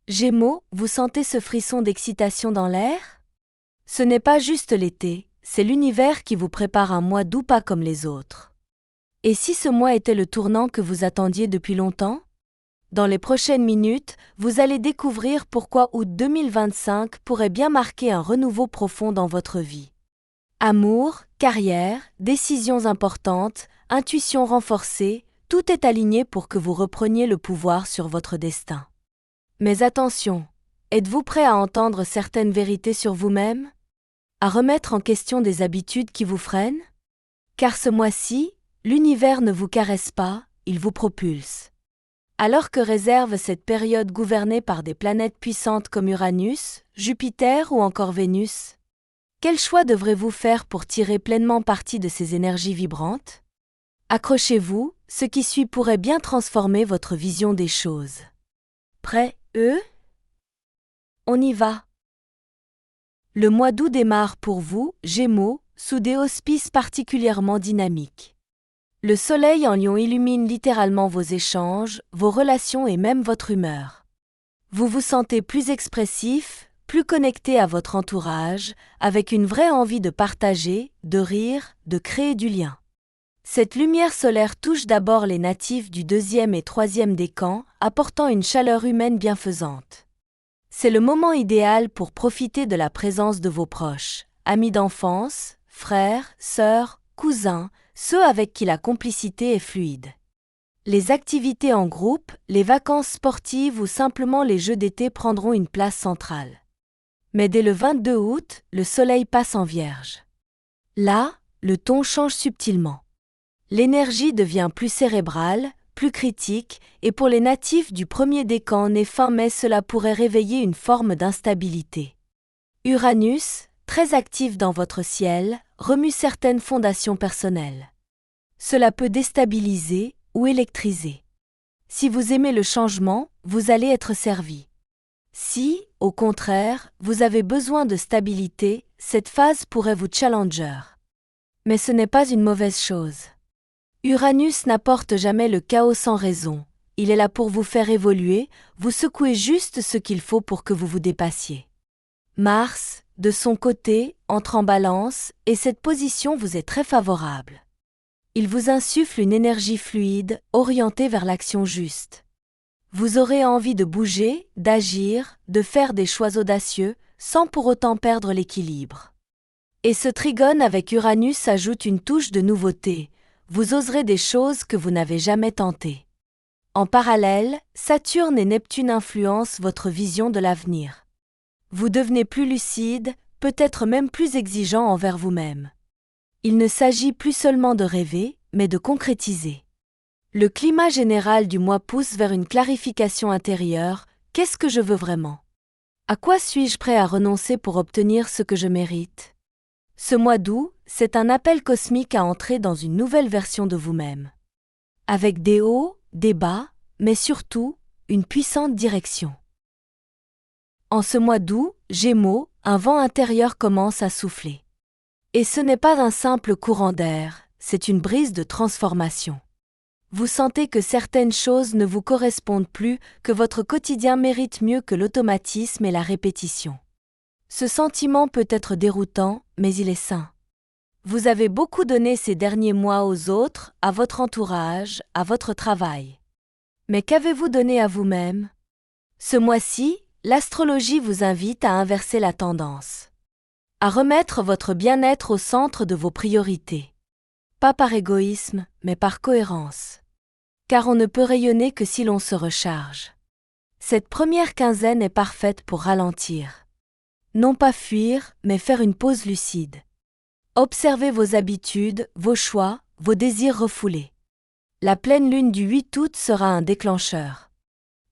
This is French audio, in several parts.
Gémeaux, vous sentez ce frisson d'excitation dans l'air? Ce n'est pas juste l'été, c'est l'univers qui vous prépare un mois d'août pas comme les autres. Et si ce mois était le tournant que vous attendiez depuis longtemps? Dans les prochaines minutes, vous allez découvrir pourquoi août 2025 pourrait bien marquer un renouveau profond dans votre vie. Amour, carrière, décisions importantes, intuition renforcée, tout est aligné pour que vous repreniez le pouvoir sur votre destin. Mais attention, êtes-vous prêt à entendre certaines vérités sur vous-même? À remettre en question des habitudes qui vous freinent? Car ce mois-ci, l'univers ne vous caresse pas, il vous propulse. Alors que réserve cette période gouvernée par des planètes puissantes comme Uranus, Jupiter ou encore Vénus? Quel choix devrez-vous faire pour tirer pleinement parti de ces énergies vibrantes? Accrochez-vous, ce qui suit pourrait bien transformer votre vision des choses. Prêt, On y va. Le mois d'août démarre pour vous, Gémeaux, sous des auspices particulièrement dynamiques. Le soleil en Lion illumine littéralement vos échanges, vos relations et même votre humeur. Vous vous sentez plus expressif, plus connecté à votre entourage, avec une vraie envie de partager, de rire, de créer du lien. Cette lumière solaire touche d'abord les natifs du 2e et 3e décan, apportant une chaleur humaine bienfaisante. C'est le moment idéal pour profiter de la présence de vos proches, amis d'enfance, frères, sœurs, cousins, ceux avec qui la complicité est fluide. Les activités en groupe, les vacances sportives ou simplement les jeux d'été prendront une place centrale. Mais dès le 22 août, le soleil passe en Vierge. Là, le ton change subtilement. L'énergie devient plus cérébrale, plus critique, et pour les natifs du 1er décan né fin mai, cela pourrait réveiller une forme d'instabilité. Uranus, très actif dans votre ciel, remue certaines fondations personnelles. Cela peut déstabiliser ou électriser. Si vous aimez le changement, vous allez être servi. Si, au contraire, vous avez besoin de stabilité, cette phase pourrait vous challenger. Mais ce n'est pas une mauvaise chose. Uranus n'apporte jamais le chaos sans raison. Il est là pour vous faire évoluer, vous secouer juste ce qu'il faut pour que vous vous dépassiez. Mars, de son côté, entre en balance, et cette position vous est très favorable. Il vous insuffle une énergie fluide, orientée vers l'action juste. Vous aurez envie de bouger, d'agir, de faire des choix audacieux, sans pour autant perdre l'équilibre. Et ce trigone avec Uranus ajoute une touche de nouveauté. Vous oserez des choses que vous n'avez jamais tentées. En parallèle, Saturne et Neptune influencent votre vision de l'avenir. Vous devenez plus lucide, peut-être même plus exigeant envers vous-même. Il ne s'agit plus seulement de rêver, mais de concrétiser. Le climat général du mois pousse vers une clarification intérieure. Qu'est-ce que je veux vraiment? À quoi suis-je prêt à renoncer pour obtenir ce que je mérite? Ce mois d'août, c'est un appel cosmique à entrer dans une nouvelle version de vous-même. Avec des hauts, des bas, mais surtout, une puissante direction. En ce mois d'août, Gémeaux, un vent intérieur commence à souffler. Et ce n'est pas un simple courant d'air, c'est une brise de transformation. Vous sentez que certaines choses ne vous correspondent plus, que votre quotidien mérite mieux que l'automatisme et la répétition. Ce sentiment peut être déroutant, mais il est sain. Vous avez beaucoup donné ces derniers mois aux autres, à votre entourage, à votre travail. Mais qu'avez-vous donné à vous-même? Ce mois-ci, l'astrologie vous invite à inverser la tendance. À remettre votre bien-être au centre de vos priorités. Pas par égoïsme, mais par cohérence. Car on ne peut rayonner que si l'on se recharge. Cette première quinzaine est parfaite pour ralentir. Non pas fuir, mais faire une pause lucide. Observez vos habitudes, vos choix, vos désirs refoulés. La pleine lune du 8 août sera un déclencheur.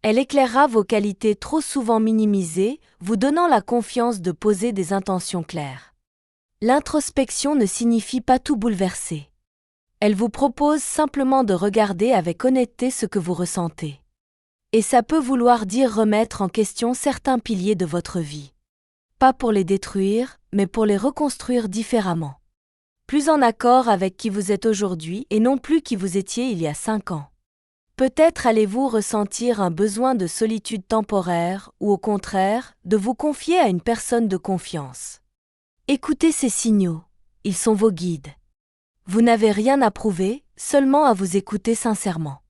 Elle éclairera vos qualités trop souvent minimisées, vous donnant la confiance de poser des intentions claires. L'introspection ne signifie pas tout bouleverser. Elle vous propose simplement de regarder avec honnêteté ce que vous ressentez. Et ça peut vouloir dire remettre en question certains piliers de votre vie. Pas pour les détruire, mais pour les reconstruire différemment. Plus en accord avec qui vous êtes aujourd'hui et non plus qui vous étiez il y a 5 ans. Peut-être allez-vous ressentir un besoin de solitude temporaire ou au contraire, de vous confier à une personne de confiance. Écoutez ces signaux, ils sont vos guides. Vous n'avez rien à prouver, seulement à vous écouter sincèrement.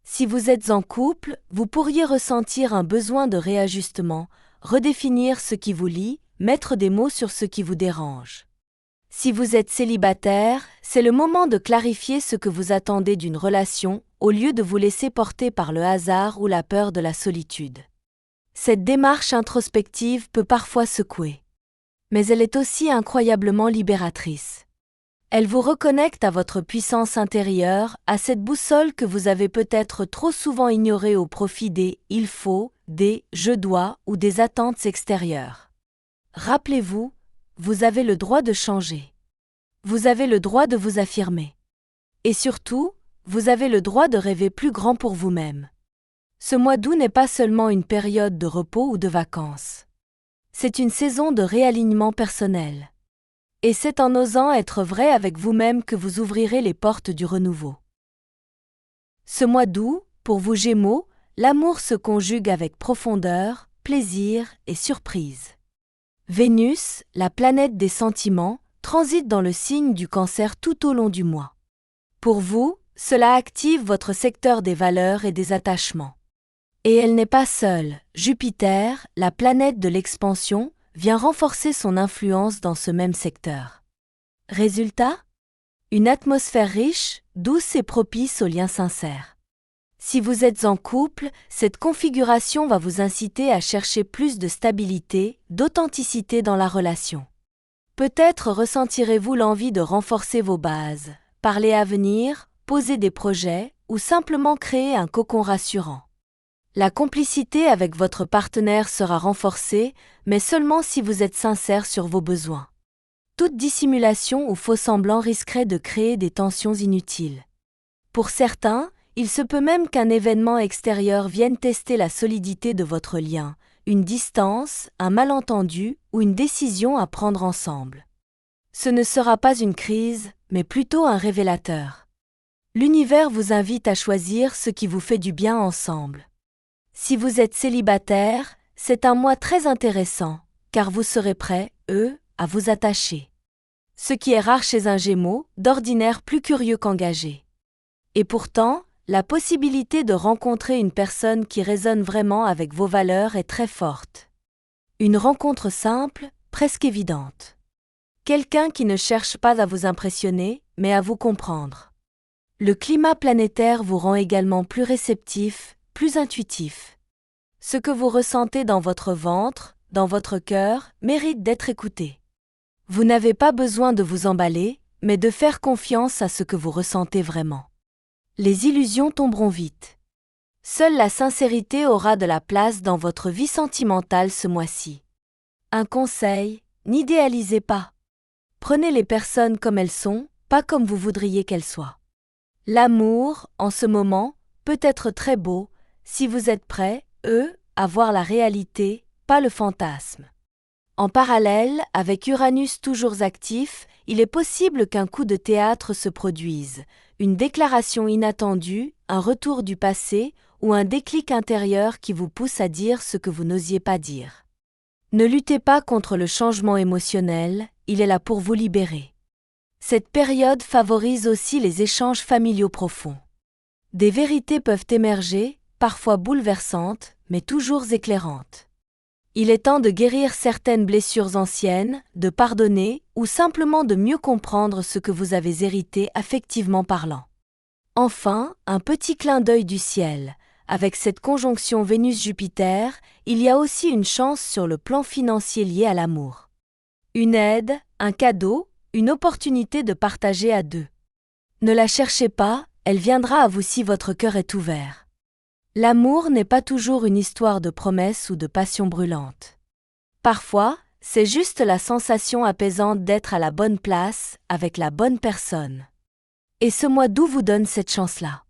Si vous êtes en couple, vous pourriez ressentir un besoin de réajustement, redéfinir ce qui vous lie, mettre des mots sur ce qui vous dérange. Si vous êtes célibataire, c'est le moment de clarifier ce que vous attendez d'une relation, au lieu de vous laisser porter par le hasard ou la peur de la solitude. Cette démarche introspective peut parfois secouer. Mais elle est aussi incroyablement libératrice. Elle vous reconnecte à votre puissance intérieure, à cette boussole que vous avez peut-être trop souvent ignorée au profit des « il faut », des « je dois » ou des attentes extérieures. Rappelez-vous, vous avez le droit de changer. Vous avez le droit de vous affirmer. Et surtout, vous avez le droit de rêver plus grand pour vous-même. Ce mois d'août n'est pas seulement une période de repos ou de vacances. C'est une saison de réalignement personnel. Et c'est en osant être vrai avec vous-même que vous ouvrirez les portes du renouveau. Ce mois d'août, pour vous Gémeaux, l'amour se conjugue avec profondeur, plaisir et surprise. Vénus, la planète des sentiments, transite dans le signe du Cancer tout au long du mois. Pour vous, cela active votre secteur des valeurs et des attachements. Et elle n'est pas seule, Jupiter, la planète de l'expansion, vient renforcer son influence dans ce même secteur. Résultat ? Une atmosphère riche, douce et propice aux liens sincères. Si vous êtes en couple, cette configuration va vous inciter à chercher plus de stabilité, d'authenticité dans la relation. Peut-être ressentirez-vous l'envie de renforcer vos bases, parler avenir, poser des projets ou simplement créer un cocon rassurant. La complicité avec votre partenaire sera renforcée, mais seulement si vous êtes sincère sur vos besoins. Toute dissimulation ou faux semblant risquerait de créer des tensions inutiles. Pour certains, il se peut même qu'un événement extérieur vienne tester la solidité de votre lien, une distance, un malentendu ou une décision à prendre ensemble. Ce ne sera pas une crise, mais plutôt un révélateur. L'univers vous invite à choisir ce qui vous fait du bien ensemble. Si vous êtes célibataire, c'est un mois très intéressant, car vous serez prêt, à vous attacher. Ce qui est rare chez un Gémeaux, d'ordinaire plus curieux qu'engagé. Et pourtant, la possibilité de rencontrer une personne qui résonne vraiment avec vos valeurs est très forte. Une rencontre simple, presque évidente. Quelqu'un qui ne cherche pas à vous impressionner, mais à vous comprendre. Le climat planétaire vous rend également plus réceptif, plus intuitif. Ce que vous ressentez dans votre ventre, dans votre cœur, mérite d'être écouté. Vous n'avez pas besoin de vous emballer, mais de faire confiance à ce que vous ressentez vraiment. Les illusions tomberont vite. Seule la sincérité aura de la place dans votre vie sentimentale ce mois-ci. Un conseil, n'idéalisez pas. Prenez les personnes comme elles sont, pas comme vous voudriez qu'elles soient. L'amour, en ce moment, peut être très beau, si vous êtes prêts, à voir la réalité, pas le fantasme. En parallèle, avec Uranus toujours actif, il est possible qu'un coup de théâtre se produise, une déclaration inattendue, un retour du passé ou un déclic intérieur qui vous pousse à dire ce que vous n'osiez pas dire. Ne luttez pas contre le changement émotionnel, il est là pour vous libérer. Cette période favorise aussi les échanges familiaux profonds. Des vérités peuvent émerger, parfois bouleversantes, mais toujours éclairantes. Il est temps de guérir certaines blessures anciennes, de pardonner ou simplement de mieux comprendre ce que vous avez hérité affectivement parlant. Enfin, un petit clin d'œil du ciel. Avec cette conjonction Vénus-Jupiter, il y a aussi une chance sur le plan financier lié à l'amour. Une aide, un cadeau, une opportunité de partager à deux. Ne la cherchez pas, elle viendra à vous si votre cœur est ouvert. L'amour n'est pas toujours une histoire de promesses ou de passion brûlante. Parfois, c'est juste la sensation apaisante d'être à la bonne place, avec la bonne personne. Et ce mois d'août vous donne cette chance-là.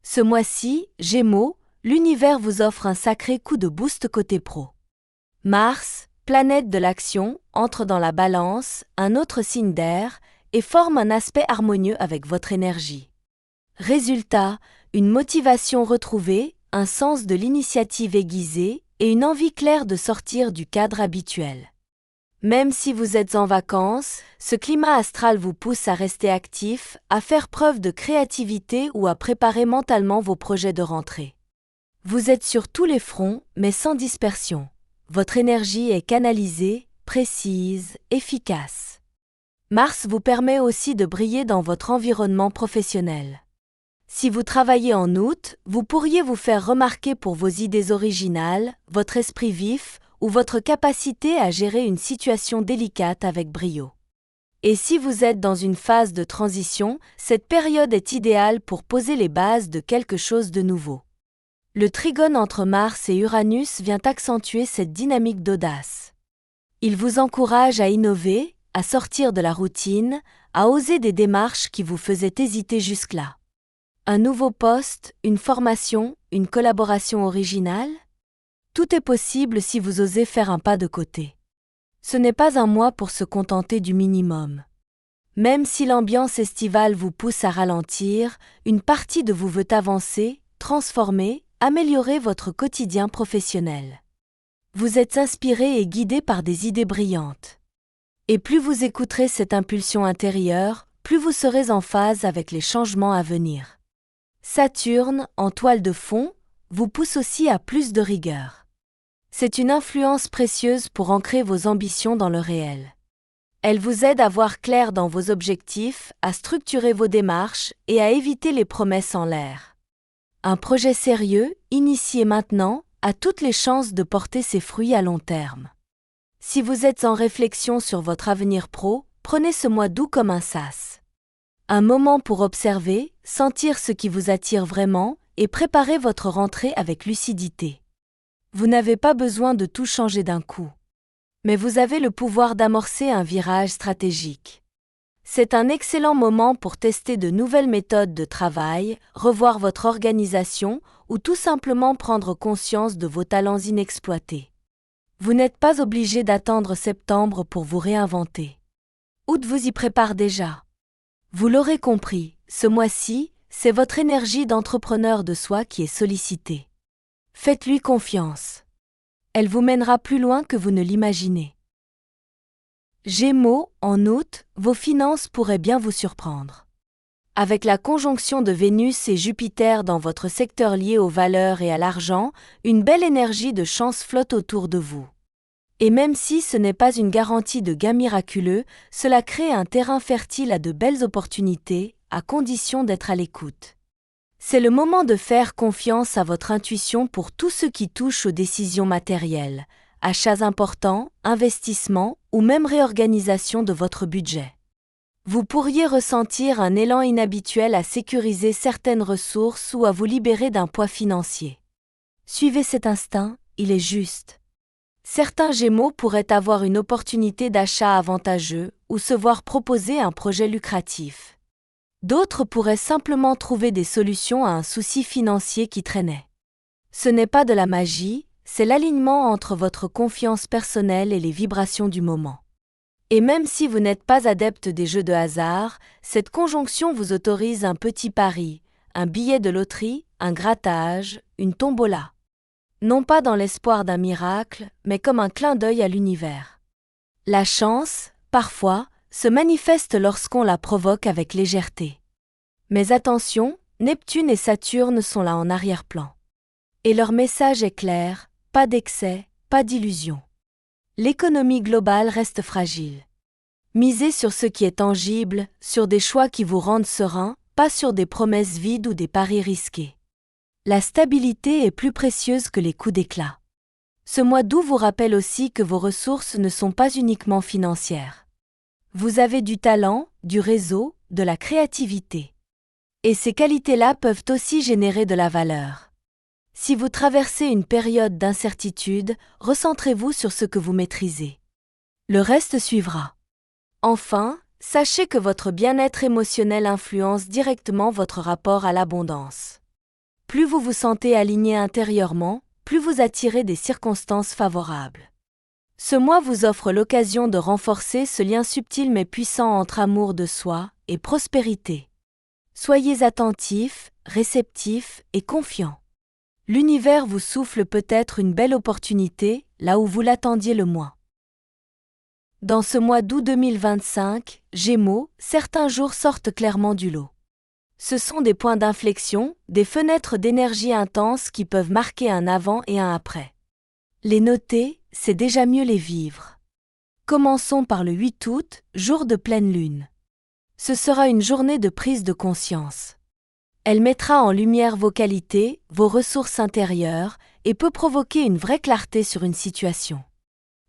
Ce mois-ci, Gémeaux, l'univers vous offre un sacré coup de boost côté pro. Mars, planète de l'action, entre dans la Balance, un autre signe d'air, et forme un aspect harmonieux avec votre énergie. Résultat, une motivation retrouvée, un sens de l'initiative aiguisé et une envie claire de sortir du cadre habituel. Même si vous êtes en vacances, ce climat astral vous pousse à rester actif, à faire preuve de créativité ou à préparer mentalement vos projets de rentrée. Vous êtes sur tous les fronts, mais sans dispersion. Votre énergie est canalisée, précise, efficace. Mars vous permet aussi de briller dans votre environnement professionnel. Si vous travaillez en août, vous pourriez vous faire remarquer pour vos idées originales, votre esprit vif ou votre capacité à gérer une situation délicate avec brio. Et si vous êtes dans une phase de transition, cette période est idéale pour poser les bases de quelque chose de nouveau. Le trigone entre Mars et Uranus vient accentuer cette dynamique d'audace. Il vous encourage à innover, à sortir de la routine, à oser des démarches qui vous faisaient hésiter jusque-là. Un nouveau poste, une formation, une collaboration originale ? Tout est possible si vous osez faire un pas de côté. Ce n'est pas un mois pour se contenter du minimum. Même si l'ambiance estivale vous pousse à ralentir, une partie de vous veut avancer, transformer, améliorer votre quotidien professionnel. Vous êtes inspiré et guidé par des idées brillantes. Et plus vous écouterez cette impulsion intérieure, plus vous serez en phase avec les changements à venir. Saturne, en toile de fond, vous pousse aussi à plus de rigueur. C'est une influence précieuse pour ancrer vos ambitions dans le réel. Elle vous aide à voir clair dans vos objectifs, à structurer vos démarches et à éviter les promesses en l'air. Un projet sérieux, initié maintenant, a toutes les chances de porter ses fruits à long terme. Si vous êtes en réflexion sur votre avenir pro, prenez ce mois d'août comme un sas. Un moment pour observer, sentir ce qui vous attire vraiment et préparer votre rentrée avec lucidité. Vous n'avez pas besoin de tout changer d'un coup. Mais vous avez le pouvoir d'amorcer un virage stratégique. C'est un excellent moment pour tester de nouvelles méthodes de travail, revoir votre organisation ou tout simplement prendre conscience de vos talents inexploités. Vous n'êtes pas obligé d'attendre septembre pour vous réinventer. Août vous y prépare déjà. Vous l'aurez compris, ce mois-ci, c'est votre énergie d'entrepreneur de soi qui est sollicitée. Faites-lui confiance. Elle vous mènera plus loin que vous ne l'imaginez. Gémeaux, en août, vos finances pourraient bien vous surprendre. Avec la conjonction de Vénus et Jupiter dans votre secteur lié aux valeurs et à l'argent, une belle énergie de chance flotte autour de vous. Et même si ce n'est pas une garantie de gain miraculeux, cela crée un terrain fertile à de belles opportunités, à condition d'être à l'écoute. C'est le moment de faire confiance à votre intuition pour tout ce qui touche aux décisions matérielles, achats importants, investissements ou même réorganisation de votre budget. Vous pourriez ressentir un élan inhabituel à sécuriser certaines ressources ou à vous libérer d'un poids financier. Suivez cet instinct, il est juste. Certains Gémeaux pourraient avoir une opportunité d'achat avantageux ou se voir proposer un projet lucratif. D'autres pourraient simplement trouver des solutions à un souci financier qui traînait. Ce n'est pas de la magie, c'est l'alignement entre votre confiance personnelle et les vibrations du moment. Et même si vous n'êtes pas adepte des jeux de hasard, cette conjonction vous autorise un petit pari, un billet de loterie, un grattage, une tombola. Non pas dans l'espoir d'un miracle, mais comme un clin d'œil à l'univers. La chance, parfois, se manifeste lorsqu'on la provoque avec légèreté. Mais attention, Neptune et Saturne sont là en arrière-plan. Et leur message est clair, pas d'excès, pas d'illusion. L'économie globale reste fragile. Misez sur ce qui est tangible, sur des choix qui vous rendent serein, pas sur des promesses vides ou des paris risqués. La stabilité est plus précieuse que les coups d'éclat. Ce mois d'août vous rappelle aussi que vos ressources ne sont pas uniquement financières. Vous avez du talent, du réseau, de la créativité. Et ces qualités-là peuvent aussi générer de la valeur. Si vous traversez une période d'incertitude, recentrez-vous sur ce que vous maîtrisez. Le reste suivra. Enfin, sachez que votre bien-être émotionnel influence directement votre rapport à l'abondance. Plus vous vous sentez aligné intérieurement, plus vous attirez des circonstances favorables. Ce mois vous offre l'occasion de renforcer ce lien subtil mais puissant entre amour de soi et prospérité. Soyez attentif, réceptif et confiant. L'univers vous souffle peut-être une belle opportunité, là où vous l'attendiez le moins. Dans ce mois d'août 2025, Gémeaux, certains jours sortent clairement du lot. Ce sont des points d'inflexion, des fenêtres d'énergie intense qui peuvent marquer un avant et un après. Les noter, c'est déjà mieux les vivre. Commençons par le 8 août, jour de pleine lune. Ce sera une journée de prise de conscience. Elle mettra en lumière vos qualités, vos ressources intérieures, et peut provoquer une vraie clarté sur une situation.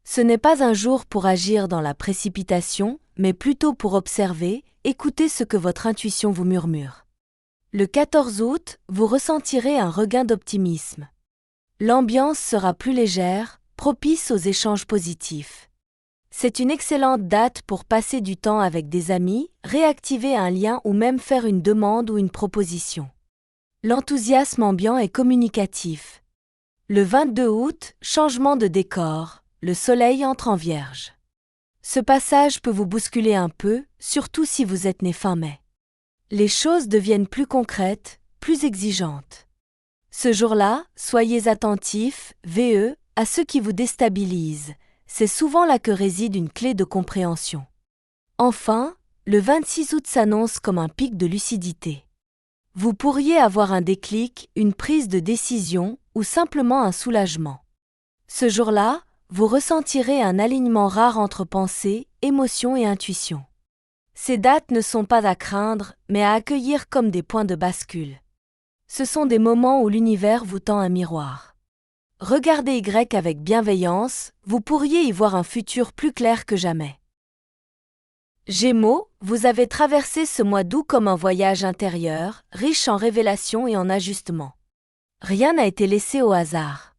Ce n'est pas un jour pour agir dans la précipitation, mais plutôt pour observer, écouter ce que votre intuition vous murmure. Le 14 août, vous ressentirez un regain d'optimisme. L'ambiance sera plus légère, propice aux échanges positifs. C'est une excellente date pour passer du temps avec des amis, réactiver un lien ou même faire une demande ou une proposition. L'enthousiasme ambiant est communicatif. Le 22 août, changement de décor, le soleil entre en Vierge. Ce passage peut vous bousculer un peu, surtout si vous êtes né fin mai. Les choses deviennent plus concrètes, plus exigeantes. Ce jour-là, soyez attentifs, VE, à ceux qui vous déstabilisent. C'est souvent là que réside une clé de compréhension. Enfin, le 26 août s'annonce comme un pic de lucidité. Vous pourriez avoir un déclic, une prise de décision ou simplement un soulagement. Ce jour-là, vous ressentirez un alignement rare entre pensée, émotion et intuition. Ces dates ne sont pas à craindre, mais à accueillir comme des points de bascule. Ce sont des moments où l'univers vous tend un miroir. Regardez Y avec bienveillance, vous pourriez y voir un futur plus clair que jamais. Gémeaux, vous avez traversé ce mois d'août comme un voyage intérieur, riche en révélations et en ajustements. Rien n'a été laissé au hasard.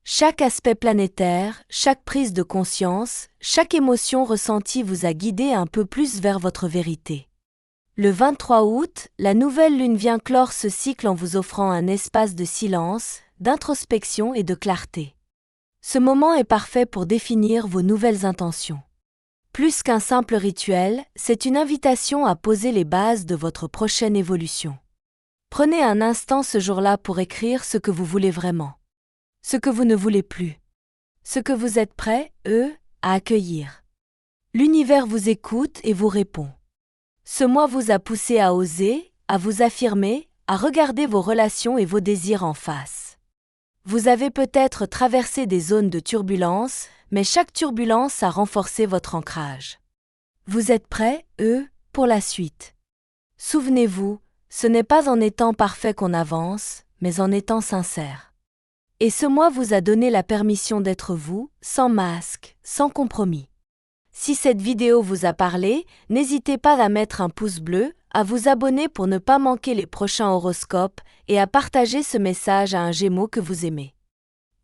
Chaque aspect planétaire, chaque prise de conscience, chaque émotion ressentie vous a guidé un peu plus vers votre vérité. Le 23 août, la nouvelle lune vient clore ce cycle en vous offrant un espace de silence, d'introspection et de clarté. Ce moment est parfait pour définir vos nouvelles intentions. Plus qu'un simple rituel, c'est une invitation à poser les bases de votre prochaine évolution. Prenez un instant ce jour-là pour écrire ce que vous voulez vraiment. Ce que vous ne voulez plus. Ce que vous êtes prêt, à accueillir. L'univers vous écoute et vous répond. Ce mois vous a poussé à oser, à vous affirmer, à regarder vos relations et vos désirs en face. Vous avez peut-être traversé des zones de turbulence, mais chaque turbulence a renforcé votre ancrage. Vous êtes prêts, pour la suite. Souvenez-vous, ce n'est pas en étant parfait qu'on avance, mais en étant sincère. Et ce mois vous a donné la permission d'être vous, sans masque, sans compromis. Si cette vidéo vous a parlé, n'hésitez pas à mettre un pouce bleu, à vous abonner pour ne pas manquer les prochains horoscopes et à partager ce message à un Gémeaux que vous aimez.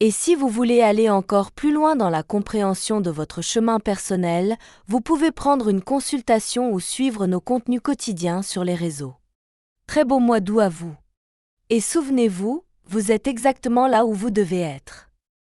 Et si vous voulez aller encore plus loin dans la compréhension de votre chemin personnel, vous pouvez prendre une consultation ou suivre nos contenus quotidiens sur les réseaux. Très beau mois d'août à vous. Et souvenez-vous, vous êtes exactement là où vous devez être.